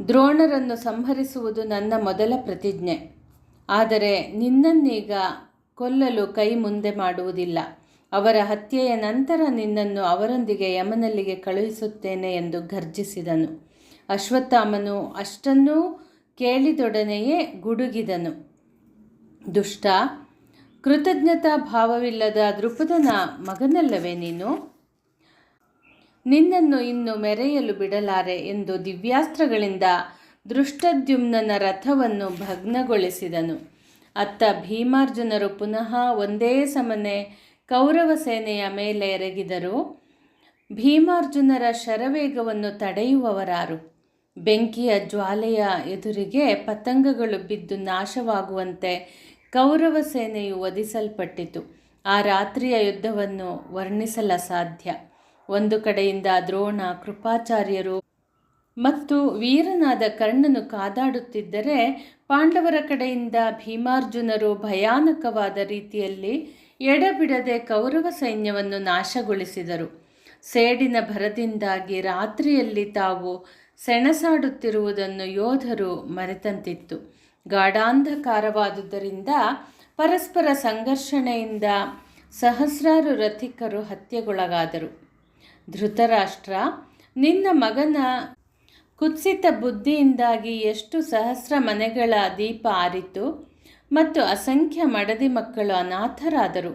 ದ್ರೋಣರನ್ನು ಸಂಹರಿಸುವುದು ನನ್ನ ಮೊದಲ ಪ್ರತಿಜ್ಞೆ. ಆದರೆ ನಿನ್ನನ್ನೀಗ ಕೊಲ್ಲಲು ಕೈ ಮುಂದೆ ಮಾಡುವುದಿಲ್ಲ. ಅವರ ಹತ್ಯೆಯ ನಂತರ ನಿನ್ನನ್ನು ಅವರೊಂದಿಗೆ ಯಮನಲ್ಲಿಗೆ ಕಳುಹಿಸುತ್ತೇನೆ ಎಂದು ಗರ್ಜಿಸಿದನು. ಅಶ್ವತ್ಥಾಮನು ಅಷ್ಟನ್ನೂ ಕೇಳಿದೊಡನೆಯೇ ಗುಡುಗಿದನು. ದುಷ್ಟ, ಕೃತಜ್ಞತಾ ಭಾವವಿಲ್ಲದ ದೃಪದನ ಮಗನಲ್ಲವೇ ನೀನು? ನಿನ್ನನ್ನು ಇನ್ನು ಮೆರೆಯಲು ಬಿಡಲಾರೆ ಎಂದು ದಿವ್ಯಾಸ್ತ್ರಗಳಿಂದ ದೃಷ್ಟದ್ಯುಮ್ನನ ರಥವನ್ನು ಭಗ್ನಗೊಳಿಸಿದನು. ಅತ್ತ ಭೀಮಾರ್ಜುನರು ಪುನಃ ಒಂದೇ ಸಮನೆ ಕೌರವ ಸೇನೆಯ ಮೇಲೆ ಎರಗಿದರು. ಭೀಮಾರ್ಜುನರ ಶರವೇಗವನ್ನು ತಡೆಯುವವರಾರು? ಬೆಂಕಿಯ ಜ್ವಾಲೆಯ ಎದುರಿಗೆ ಪತಂಗಗಳು ಬಿದ್ದು ನಾಶವಾಗುವಂತೆ ಕೌರವ ಸೇನೆಯು ವಧಿಸಲ್ಪಟ್ಟಿತು. ಆ ರಾತ್ರಿಯ ಯುದ್ಧವನ್ನು ವರ್ಣಿಸಲಸಾಧ್ಯ. ಒಂದು ಕಡೆಯಿಂದ ದ್ರೋಣ, ಕೃಪಾಚಾರ್ಯರು ಮತ್ತು ವೀರನಾದ ಕರ್ಣನು ಕಾದಾಡುತ್ತಿದ್ದರೆ, ಪಾಂಡವರ ಕಡೆಯಿಂದ ಭೀಮಾರ್ಜುನರು ಭಯಾನಕವಾದ ರೀತಿಯಲ್ಲಿ ಎಡಬಿಡದೆ ಕೌರವ ಸೈನ್ಯವನ್ನು ನಾಶಗೊಳಿಸಿದರು. ಸೇಡಿನ ಭರದಿಂದಾಗಿ ರಾತ್ರಿಯಲ್ಲಿ ತಾವು ಸೆಣಸಾಡುತ್ತಿರುವುದನ್ನು ಯೋಧರು ಮರೆತಂತಿತ್ತು. ಗಾಢಾಂಧಕಾರವಾದುದರಿಂದ ಪರಸ್ಪರ ಸಂಘರ್ಷಣೆಯಿಂದ ಸಹಸ್ರಾರು ರಥಿಕರು ಹತ್ಯೆಗೊಳಗಾದರು. ಧೃತರಾಷ್ಟ್ರ, ನಿನ್ನ ಮಗನ ಕುತ್ಸಿತ ಬುದ್ಧಿಯಿಂದಾಗಿ ಎಷ್ಟು ಸಹಸ್ರ ಮನೆಗಳ ದೀಪ ಆರಿತು ಮತ್ತು ಅಸಂಖ್ಯ ಮಡದಿ ಮಕ್ಕಳು ಅನಾಥರಾದರು.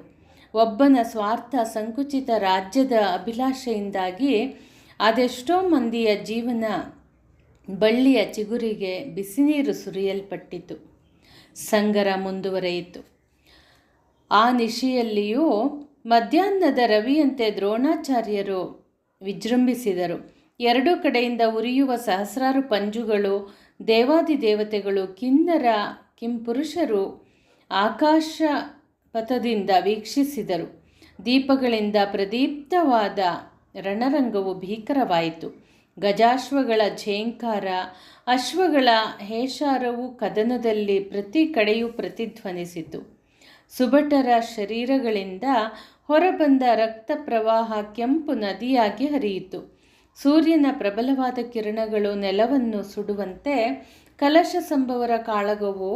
ಒಬ್ಬನ ಸ್ವಾರ್ಥ ಸಂಕುಚಿತ ರಾಜ್ಯದ ಅಭಿಲಾಷೆಯಿಂದಾಗಿ ಅದೆಷ್ಟೋ ಮಂದಿಯ ಜೀವನ ಬಳ್ಳಿಯ ಚಿಗುರಿಗೆ ಬಿಸಿನೀರು ಸುರಿಯಲ್ಪಟ್ಟಿತು. ಸಂಗರ ಮುಂದುವರೆಯಿತು. ಆ ನಿಶೆಯಲ್ಲಿಯೂ ಮಧ್ಯಾಹ್ನದ ರವಿಯಂತೆ ದ್ರೋಣಾಚಾರ್ಯರು ವಿಜೃಂಭಿಸಿದರು. ಎರಡೂ ಕಡೆಯಿಂದ ಉರಿಯುವ ಸಹಸ್ರಾರು ಪಂಜುಗಳು, ದೇವಾದಿದೇವತೆಗಳು, ಕಿನ್ನರ ಕಿಂಪುರುಷರು ಆಕಾಶ ಪಥದಿಂದ ವೀಕ್ಷಿಸಿದರು. ದೀಪಗಳಿಂದ ಪ್ರದೀಪ್ತವಾದ ರಣರಂಗವು ಭೀಕರವಾಯಿತು. ಗಜಾಶ್ವಗಳ ಝೇಂಕಾರ, ಅಶ್ವಗಳ ಹೇಷಾರವು ಕದನದಲ್ಲಿ ಪ್ರತಿ ಕಡೆಯೂ ಪ್ರತಿಧ್ವನಿಸಿತು. ಸುಭಟರ ಶರೀರಗಳಿಂದ ಹೊರಬಂದ ರಕ್ತ ಪ್ರವಾಹ ಕೆಂಪು ನದಿಯಾಗಿ ಹರಿಯಿತು. ಸೂರ್ಯನ ಪ್ರಬಲವಾದ ಕಿರಣಗಳು ನೆಲವನ್ನು ಸುಡುವಂತೆ ಕಲಶ ಸಂಭವರ ಕಾಳಗವು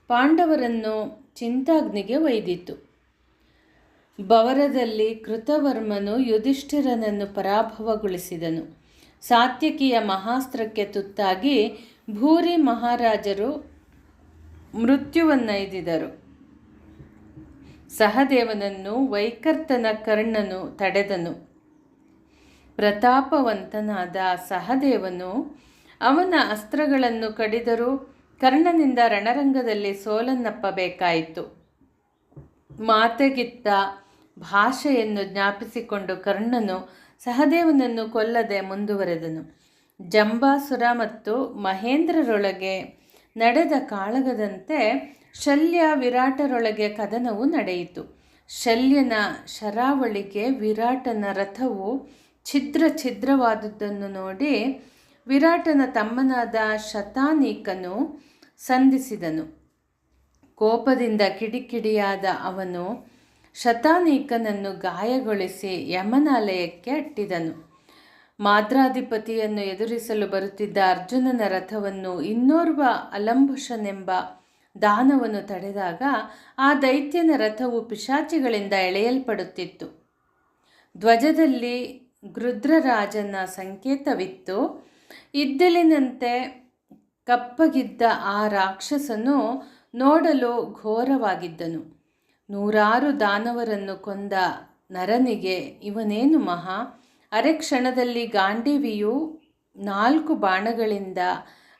ಪಾಂಡವರನ್ನು ಚಿಂತಾಗ್ನಿಗೆ ಒಯ್ದಿತು. ಬವರದಲ್ಲಿ ಕೃತವರ್ಮನು ಯುಧಿಷ್ಠಿರನನ್ನು ಪರಾಭವಗೊಳಿಸಿದನು. ಸಾತ್ಯಕಿಯ ಮಹಾಸ್ತ್ರಕ್ಕೆ ತುತ್ತಾಗಿ ಭೂರಿ ಮಹಾರಾಜರು ಮೃತ್ಯುವನ್ನೈದಿದರು. ಸಹದೇವನನ್ನು ವೈಕರ್ತನ ಕರ್ಣನು ತಡೆದನು. ಪ್ರತಾಪವಂತನಾದ ಸಹದೇವನು ಅವನ ಅಸ್ತ್ರಗಳನ್ನು ಕಡಿದರೂ ಕರ್ಣನಿಂದ ರಣರಂಗದಲ್ಲಿ ಸೋಲನ್ನಪ್ಪಬೇಕಾಯಿತು. ಮಾತೆಗಿತ್ತ ಭಾಷೆಯನ್ನು ಜ್ಞಾಪಿಸಿಕೊಂಡು ಕರ್ಣನು ಸಹದೇವನನ್ನು ಕೊಲ್ಲದೆ ಮುಂದುವರೆದನು. ಜಂಬಾಸುರ ಮತ್ತು ಮಹೇಂದ್ರರೊಳಗೆ ನಡೆದ ಕಾಳಗದಂತೆ ಶಲ್ಯ ವಿರಾಟರೊಳಗೆ ಕದನವು ನಡೆಯಿತು. ಶಲ್ಯನ ಶರಾವಳಿಗೆ ವಿರಾಟನ ರಥವು ಛಿದ್ರವಾದುದನ್ನು ನೋಡಿ ವಿರಾಟನ ತಮ್ಮನಾದ ಶತಾನೀಕನು ಸಂಧಿಸಿದನು. ಕೋಪದಿಂದ ಕಿಡಿಕಿಡಿಯಾದ ಅವನು ಶತಾನೀಕನನ್ನು ಗಾಯಗೊಳಿಸಿ ಯಮನಾಲಯಕ್ಕೆ ಅಟ್ಟಿದನು. ಮಾದ್ರಾಧಿಪತಿಯನ್ನು ಎದುರಿಸಲು ಬರುತ್ತಿದ್ದ ಅರ್ಜುನನ ರಥವನ್ನು ಇನ್ನೋರ್ವ ಅಲಂಬುಷನೆಂಬ ದಾನವನು ತಡೆದಾಗ ಆ ದೈತ್ಯನ ರಥವು ಪಿಶಾಚಿಗಳಿಂದ ಎಳೆಯಲ್ಪಡುತ್ತಿತ್ತು. ಧ್ವಜದಲ್ಲಿ ಗೃಧ್ರರಾಜನ ಸಂಕೇತವಿತ್ತು. ಇದ್ದಲಿನಂತೆ ಕಪ್ಪಗಿದ್ದ ಆ ರಾಕ್ಷಸನು ನೋಡಲು ಘೋರವಾಗಿದ್ದನು. 100 ದಾನವರನ್ನು ಕೊಂದ ನರನಿಗೆ ಇವನೇನು ಮಹಾ? ಅರೆ ಕ್ಷಣದಲ್ಲಿ ಗಾಂಡೀವಿಯು 4 ಬಾಣಗಳಿಂದ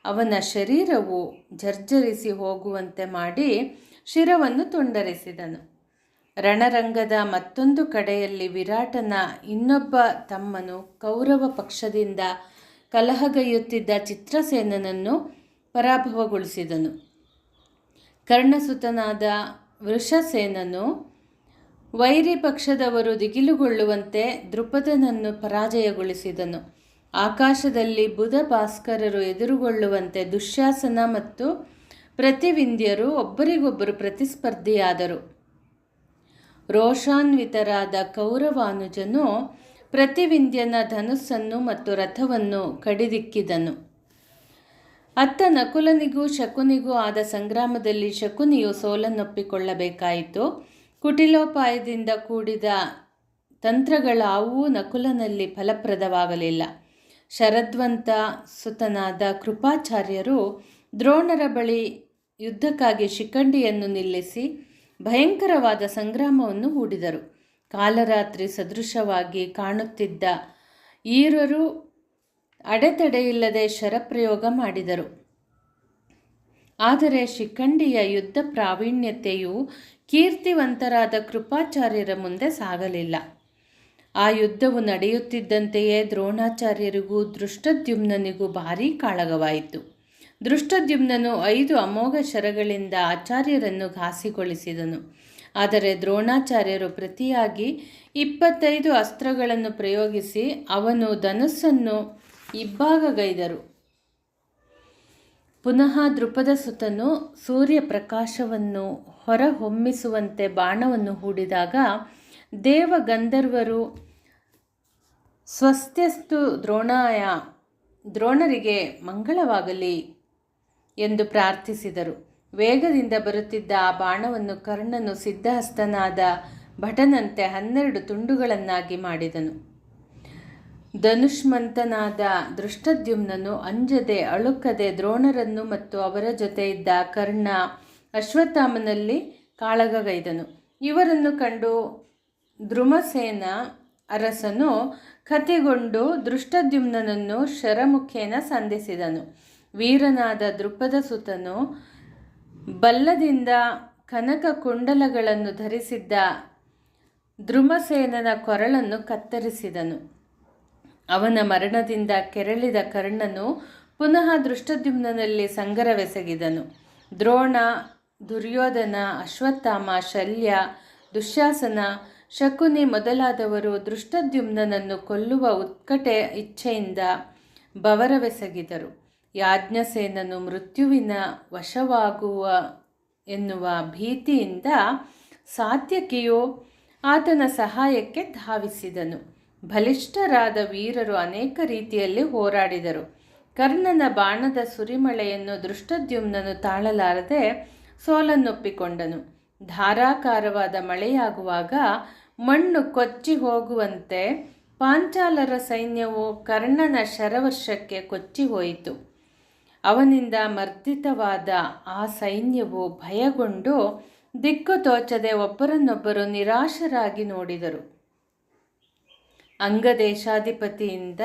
ಅವನ ಶರೀರವು ಜರ್ಜರಿಸಿ ಹೋಗುವಂತೆ ಮಾಡಿ ಶಿರವನ್ನು ತುಂಡರಿಸಿದನು. ರಣರಂಗದ ಮತ್ತೊಂದು ಕಡೆಯಲ್ಲಿ ವಿರಾಟನ ಇನ್ನೊಬ್ಬ ತಮ್ಮನು ಕೌರವ ಪಕ್ಷದಿಂದ ಕಲಹಗೈಯುತ್ತಿದ್ದ ಚಿತ್ರಸೇನನನ್ನು ಪರಾಭವಗೊಳಿಸಿದನು. ಕರ್ಣಸುತನಾದ ವೃಷಸೇನನು ವೈರಿ ಪಕ್ಷದವರು ದಿಗಿಲುಗೊಳ್ಳುವಂತೆ ದೃಪದನನ್ನು ಪರಾಜಯಗೊಳಿಸಿದನು. ಆಕಾಶದಲ್ಲಿ ಬುಧ ಭಾಸ್ಕರರು ಎದುರುಗೊಳ್ಳುವಂತೆ ದುಶ್ಯಾಸನ ಮತ್ತು ಪ್ರತಿವಿಂಧ್ಯರು ಒಬ್ಬರಿಗೊಬ್ಬರು ಪ್ರತಿಸ್ಪರ್ಧಿಯಾದರು. ರೋಷಾನ್ವಿತರಾದ ಕೌರವಾನುಜನು ಪ್ರತಿವಿಂಧ್ಯನ ಧನುಸ್ಸನ್ನು ಮತ್ತು ರಥವನ್ನು ಕಡಿದಿಕ್ಕಿದನು. ಅತ್ತ ನಕುಲನಿಗೂ ಶಕುನಿಗೂ ಆದ ಸಂಗ್ರಾಮದಲ್ಲಿ ಶಕುನಿಯು ಸೋಲನ್ನೊಪ್ಪಿಕೊಳ್ಳಬೇಕಾಯಿತು. ಕುಟಿಲೋಪಾಯದಿಂದ ಕೂಡಿದ ತಂತ್ರಗಳಾವೂ ನಕುಲನಲ್ಲಿ ಫಲಪ್ರದವಾಗಲಿಲ್ಲ. ಶರದ್ವಂತ ಸುತನಾದ ಕೃಪಾಚಾರ್ಯರು ದ್ರೋಣರ ಬಳಿ ಯುದ್ಧಕ್ಕಾಗಿ ಶಿಖಂಡಿಯನ್ನು ನಿಲ್ಲಿಸಿ ಭಯಂಕರವಾದ ಸಂಗ್ರಾಮವನ್ನು ಹೂಡಿದರು. ಕಾಲರಾತ್ರಿ ಸದೃಶವಾಗಿ ಕಾಣುತ್ತಿದ್ದ ಈರರು ಅಡೆತಡೆಯಿಲ್ಲದೆ ಶರಪ್ರಯೋಗ ಮಾಡಿದರು. ಆದರೆ ಶಿಖಂಡಿಯ ಯುದ್ಧ ಪ್ರಾವೀಣ್ಯತೆಯು ಕೀರ್ತಿವಂತರಾದ ಕೃಪಾಚಾರ್ಯರ ಮುಂದೆ ಸಾಗಲಿಲ್ಲ. ಆ ಯುದ್ಧವು ನಡೆಯುತ್ತಿದ್ದಂತೆಯೇ ದ್ರೋಣಾಚಾರ್ಯರಿಗೂ ದೃಷ್ಟದ್ಯುಮ್ನನಿಗೂ ಭಾರೀ ಕಾಳಗವಾಯಿತು. ದೃಷ್ಟದ್ಯುಮ್ನನು 5 ಅಮೋಘ ಶರಗಳಿಂದ ಆಚಾರ್ಯರನ್ನು ಘಾಸಿಗೊಳಿಸಿದನು. ಆದರೆ ದ್ರೋಣಾಚಾರ್ಯರು ಪ್ರತಿಯಾಗಿ 25 ಅಸ್ತ್ರಗಳನ್ನು ಪ್ರಯೋಗಿಸಿ ಅವನು ಧನುಸ್ಸನ್ನು ಇಬ್ಬಾಗಗೈದರು. ಪುನಃ ದೃಪದ ಸುತನು ಸೂರ್ಯಪ್ರಕಾಶವನ್ನು ಹೊರಹೊಮ್ಮಿಸುವಂತೆ ಬಾಣವನ್ನು ಹೂಡಿದಾಗ ದೇವಗಂಧರ್ವರು ಸ್ವಸ್ತ್ಯಸ್ತು ದ್ರೋಣಾಯ, ದ್ರೋಣರಿಗೆ ಮಂಗಳವಾಗಲಿ ಎಂದು ಪ್ರಾರ್ಥಿಸಿದರು. ವೇಗದಿಂದ ಬರುತ್ತಿದ್ದ ಆ ಬಾಣವನ್ನು ಕರ್ಣನು ಸಿದ್ಧಹಸ್ತನಾದ ಭಟನಂತೆ 12 ತುಂಡುಗಳನ್ನಾಗಿ ಮಾಡಿದನು. ಧನುಷ್ಮಂತನಾದ ದೃಷ್ಟದ್ಯುಮ್ನನು ಅಂಜದೆ ಅಳುಕದೆ ದ್ರೋಣರನ್ನು ಮತ್ತು ಅವರ ಜೊತೆ ಇದ್ದ ಕರ್ಣ, ಅಶ್ವತ್ಥಾಮನಲ್ಲಿ ಕಾಳಗಗೈದನು. ಇವರನ್ನು ಕಂಡು ದ್ರುಮಸೇನ ಅರಸನು ಕತಿಗೊಂಡು ದೃಷ್ಟದ್ಯುಮ್ನನನ್ನು ಶರಮುಖೇನ ಸಂಧಿಸಿದನು. ವೀರನಾದ ದೃಪದ ಸುತನು ಬಲ್ಲದಿಂದ ಕನಕ ಕುಂಡಲಗಳನ್ನು ಧರಿಸಿದ್ದ ದ್ರುಮಸೇನನ ಕೊರಳನ್ನು ಕತ್ತರಿಸಿದನು. ಅವನ ಮರಣದಿಂದ ಕೆರಳಿದ ಕರ್ಣನು ಪುನಃ ದೃಷ್ಟದ್ಯುಮ್ನನಲ್ಲಿ ಸಂಗರವೆಸಗಿದನು. ದ್ರೋಣ, ದುರ್ಯೋಧನ, ಅಶ್ವತ್ಥಾಮ, ಶಲ್ಯ, ದುಶ್ಯಾಸನ, ಶಕುನಿ ಮೊದಲಾದವರು ದೃಷ್ಟದ್ಯುಮ್ನನನ್ನು ಕೊಲ್ಲುವ ಉತ್ಕಟ ಇಚ್ಛೆಯಿಂದ ಬವರವೆಸಗಿದರು. ಯಾಜ್ಞಸೇನನು ಮೃತ್ಯುವಿನ ವಶವಾಗುವ ಎನ್ನುವ ಭೀತಿಯಿಂದ ಸಾತ್ಯಕಿಯು ಆತನ ಸಹಾಯಕ್ಕೆ ಧಾವಿಸಿದನು. ಬಲಿಷ್ಠರಾದ ವೀರರು ಅನೇಕ ರೀತಿಯಲ್ಲಿ ಹೋರಾಡಿದರು. ಕರ್ಣನ ಬಾಣದ ಸುರಿಮಳೆಯನ್ನು ದೃಷ್ಟದ್ಯುಮ್ನನು ತಾಳಲಾರದೆ ಸೋಲನ್ನೊಪ್ಪಿಕೊಂಡನು. ಧಾರಾಕಾರವಾದ ಮಳೆಯಾಗುವಾಗ ಮಣ್ಣು ಕೊಚ್ಚಿ ಹೋಗುವಂತೆ ಪಾಂಚಾಲರ ಸೈನ್ಯವು ಕರ್ಣನ ಶರವರ್ಷಕ್ಕೆ ಕೊಚ್ಚಿ ಹೋಯಿತು. ಅವನಿಂದ ಮರ್ದಿತವಾದ ಆ ಸೈನ್ಯವು ಭಯಗೊಂಡು ದಿಕ್ಕು ತೋಚದೆ ಒಬ್ಬರನ್ನೊಬ್ಬರು ನಿರಾಶರಾಗಿ ನೋಡಿದರು. ಅಂಗದೇಶಾಧಿಪತಿಯಿಂದ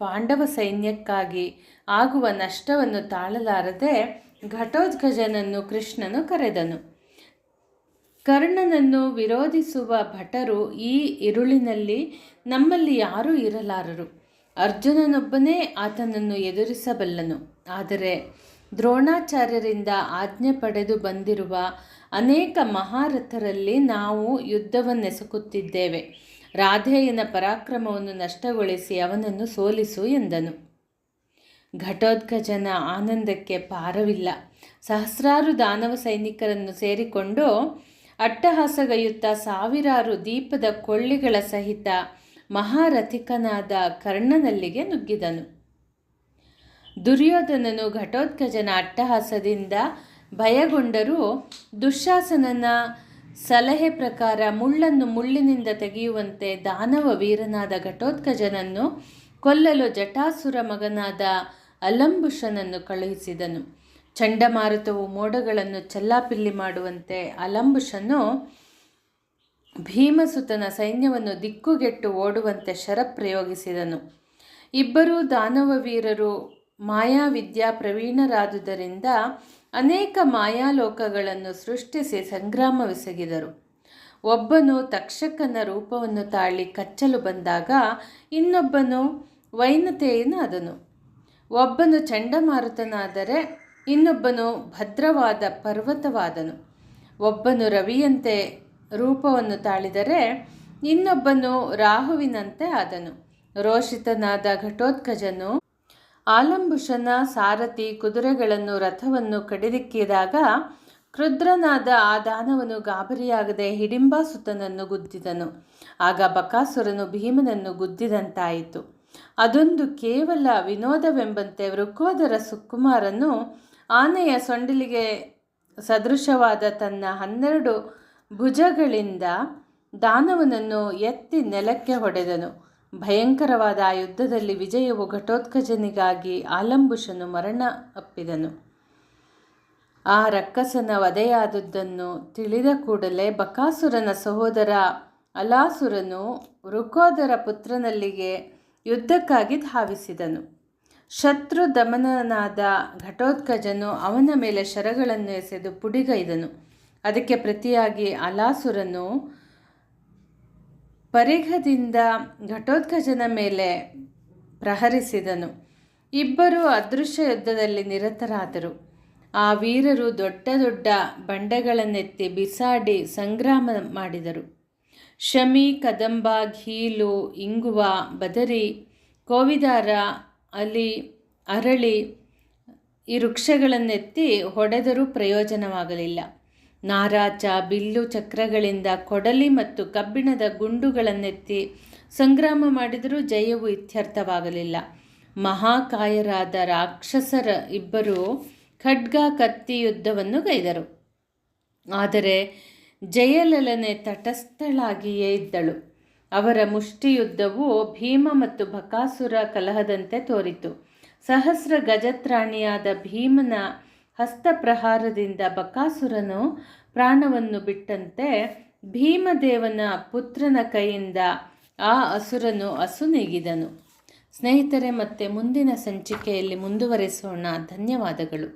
ಪಾಂಡವ ಸೈನ್ಯಕ್ಕಾಗಿ ಆಗುವ ನಷ್ಟವನ್ನು ತಾಳಲಾರದೆ ಘಟೋತ್ಕಚನನ್ನು ಕೃಷ್ಣನು ಕರೆದನು. ಕರ್ಣನನ್ನು ವಿರೋಧಿಸುವ ಭಟರು ಈ ಇರುಳಿನಲ್ಲಿ ನಮ್ಮಲ್ಲಿ ಯಾರೂ ಇರಲಾರರು. ಅರ್ಜುನನೊಬ್ಬನೇ ಆತನನ್ನು ಎದುರಿಸಬಲ್ಲನು. ಆದರೆ ದ್ರೋಣಾಚಾರ್ಯರಿಂದ ಆಜ್ಞೆ ಪಡೆದು ಬಂದಿರುವ ಅನೇಕ ಮಹಾರಥರಲ್ಲಿ ನಾವು ಯುದ್ಧವನ್ನೆಸಗುತ್ತಿದ್ದೇವೆ. ರಾಧೇಯನ ಪರಾಕ್ರಮವನ್ನು ನಷ್ಟಗೊಳಿಸಿ ಅವನನ್ನು ಸೋಲಿಸು ಎಂದನು. ಘಟೋತ್ಕಚನ ಆನಂದಕ್ಕೆ ಪಾರವಿಲ್ಲ. ಸಹಸ್ರಾರು ದಾನವ ಸೈನಿಕರನ್ನು ಸೇರಿಕೊಂಡು ಅಟ್ಟಹಾಸಗೈಯುತ್ತಾ ಸಾವಿರಾರು ದೀಪದ ಕೊಳ್ಳಿಗಳ ಸಹಿತ ಮಹಾರಥಿಕನಾದ ಕರ್ಣನಲ್ಲಿಗೆ ನುಗ್ಗಿದನು. ದುರ್ಯೋಧನನು ಘಟೋತ್ಕಚನ ಅಟ್ಟಹಾಸದಿಂದ ಭಯಗೊಂಡರೂ ದುಶ್ಯಾಸನನ ಸಲಹೆ ಪ್ರಕಾರ ಮುಳ್ಳನ್ನು ಮುಳ್ಳಿನಿಂದ ತೆಗೆಯುವಂತೆ ದಾನವ ವೀರನಾದ ಘಟೋತ್ಕಚನನ್ನು ಕೊಲ್ಲಲು ಜಟಾಸುರ ಮಗನಾದ ಅಲಂಬುಷನನ್ನು ಕಳುಹಿಸಿದನು. ಚಂಡಮಾರುತವು ಮೋಡಗಳನ್ನು ಚೆಲ್ಲಾಪಿಲ್ಲಿ ಮಾಡುವಂತೆ ಅಲಂಬುಷನು ಭೀಮಸುತನ ಸೈನ್ಯವನ್ನು ದಿಕ್ಕುಗೆಟ್ಟು ಓಡುವಂತೆ ಶರಪ್ರಯೋಗಿಸಿದನು. ಇಬ್ಬರೂ ದಾನವ ವೀರರು ಮಾಯಾವಿದ್ಯಾ ಪ್ರವೀಣರಾದುದರಿಂದ ಅನೇಕ ಮಾಯಾಲೋಕಗಳನ್ನು ಸೃಷ್ಟಿಸಿ ಸಂಗ್ರಾಮವೆಸಗಿದರು. ಒಬ್ಬನು ತಕ್ಷಕನ ರೂಪವನ್ನು ತಾಳಿ ಕಚ್ಚಲು ಬಂದಾಗ ಇನ್ನೊಬ್ಬನು ವೈನತೇಯನಾದನು. ಒಬ್ಬನು ಚಂಡಮಾರುತನಾದರೆ ಇನ್ನೊಬ್ಬನು ಭದ್ರವಾದ ಪರ್ವತವಾದನು. ಒಬ್ಬನು ರವಿಯಂತೆ ರೂಪವನ್ನು ತಾಳಿದರೆ ಇನ್ನೊಬ್ಬನು ರಾಹುವಿನಂತೆ ಆದನು. ರೋಷಿತನಾದ ಘಟೋತ್ಕಚನು ಆಲಂಬುಷನ ಸಾರಥಿ ಕುದುರೆಗಳನ್ನು ರಥವನ್ನು ಕಡಿದಿಕ್ಕಿದಾಗ ಕ್ರುದ್ರನಾದ ಆ ದಾನವನು ಗಾಬರಿಯಾಗದೆ ಹಿಡಿಂಬಾಸುತನನ್ನು ಗುದ್ದಿದನು. ಆಗ ಬಕಾಸುರನು ಭೀಮನನ್ನು ಗುದ್ದಿದಂತಾಯಿತು. ಅದೊಂದು ಕೇವಲ ವಿನೋದವೆಂಬಂತೆ ವೃಕೋದರ ಸುಕುಮಾರನು ಆನೆಯ ಸೊಂಡಿಲಿಗೆ ಸದೃಶವಾದ ತನ್ನ 12 ಭುಜಗಳಿಂದ ದಾನವನನ್ನು ಎತ್ತಿ ನೆಲಕ್ಕೆ ಹೊಡೆದನು. ಭಯಂಕರವಾದ ಆ ಯುದ್ಧದಲ್ಲಿ ವಿಜಯವು ಘಟೋತ್ಕಚನಿಗಾಗಿ ಆಲಂಬುಷನು ಮರಣ ಅಪ್ಪಿದನು. ಆ ರಕ್ಕಸನ ವಧೆಯಾದುದನ್ನು ತಿಳಿದ ಕೂಡಲೇ ಬಕಾಸುರನ ಸಹೋದರ ಅಲಾಸುರನು ವೃಕೋದರ ಪುತ್ರನಲ್ಲಿಗೆ ಯುದ್ಧಕ್ಕಾಗಿ ಧಾವಿಸಿದನು. ಶತ್ರು ದಮನನಾದ ಘಟೋತ್ಕಚನು ಅವನ ಮೇಲೆ ಶರಗಳನ್ನು ಎಸೆದು ಪುಡಿಗೈದನು. ಅದಕ್ಕೆ ಪ್ರತಿಯಾಗಿ ಅಲಾಸುರನು ಪರಿಘದಿಂದ ಘಟೋತ್ಕಚನ ಮೇಲೆ ಪ್ರಹರಿಸಿದನು. ಇಬ್ಬರೂ ಅದೃಶ್ಯ ಯುದ್ಧದಲ್ಲಿ ನಿರತರಾದರು. ಆ ವೀರರು ದೊಡ್ಡ ದೊಡ್ಡ ಬಂಡೆಗಳನ್ನೆತ್ತಿ ಬಿಸಾಡಿ ಸಂಗ್ರಾಮ ಮಾಡಿದರು. ಶಮಿ, ಕದಂಬ, ಘೀಲು, ಇಂಗುವ, ಬದರಿ, ಕೋವಿದಾರ, ಅಲಿ, ಅರಳಿ ಈ ವೃಕ್ಷಗಳನ್ನೆತ್ತಿ ಹೊಡೆದರೂ ಪ್ರಯೋಜನವಾಗಲಿಲ್ಲ. ನಾರಾಚ, ಬಿಲ್ಲು, ಚಕ್ರಗಳಿಂದ ಕೊಡಲಿ ಮತ್ತು ಕಬ್ಬಿಣದ ಗುಂಡುಗಳನ್ನೆತ್ತಿ ಸಂಗ್ರಾಮ ಮಾಡಿದರೂ ಜಯವು ಇತ್ಯರ್ಥವಾಗಲಿಲ್ಲ. ಮಹಾಕಾಯರಾದ ರಾಕ್ಷಸರ ಇಬ್ಬರು ಖಡ್ಗ, ಕತ್ತಿ ಯುದ್ಧವನ್ನು ಗೈದರು. ಆದರೆ ಜಯಲಲನೆ ತಟಸ್ಥಳಾಗಿಯೇ ಇದ್ದಳು. ಅವರ ಮುಷ್ಟಿಯುದ್ಧವು ಭೀಮ ಮತ್ತು ಬಕಾಸುರ ಕಲಹದಂತೆ ತೋರಿತು. ಸಹಸ್ರ ಗಜತ್ರಾಣಿಯಾದ ಭೀಮನ ಹಸ್ತಪ್ರಹಾರದಿಂದ ಬಕಾಸುರನು ಪ್ರಾಣವನ್ನು ಬಿಟ್ಟಂತೆ ಭೀಮದೇವನ ಪುತ್ರನ ಕೈಯಿಂದ ಆ ಅಸುರನು ಅಸುನೀಗಿದನು. ಸ್ನೇಹಿತರೆ, ಮತ್ತೆ ಮುಂದಿನ ಸಂಚಿಕೆಯಲ್ಲಿ ಮುಂದುವರಿಸೋಣ. ಧನ್ಯವಾದಗಳು.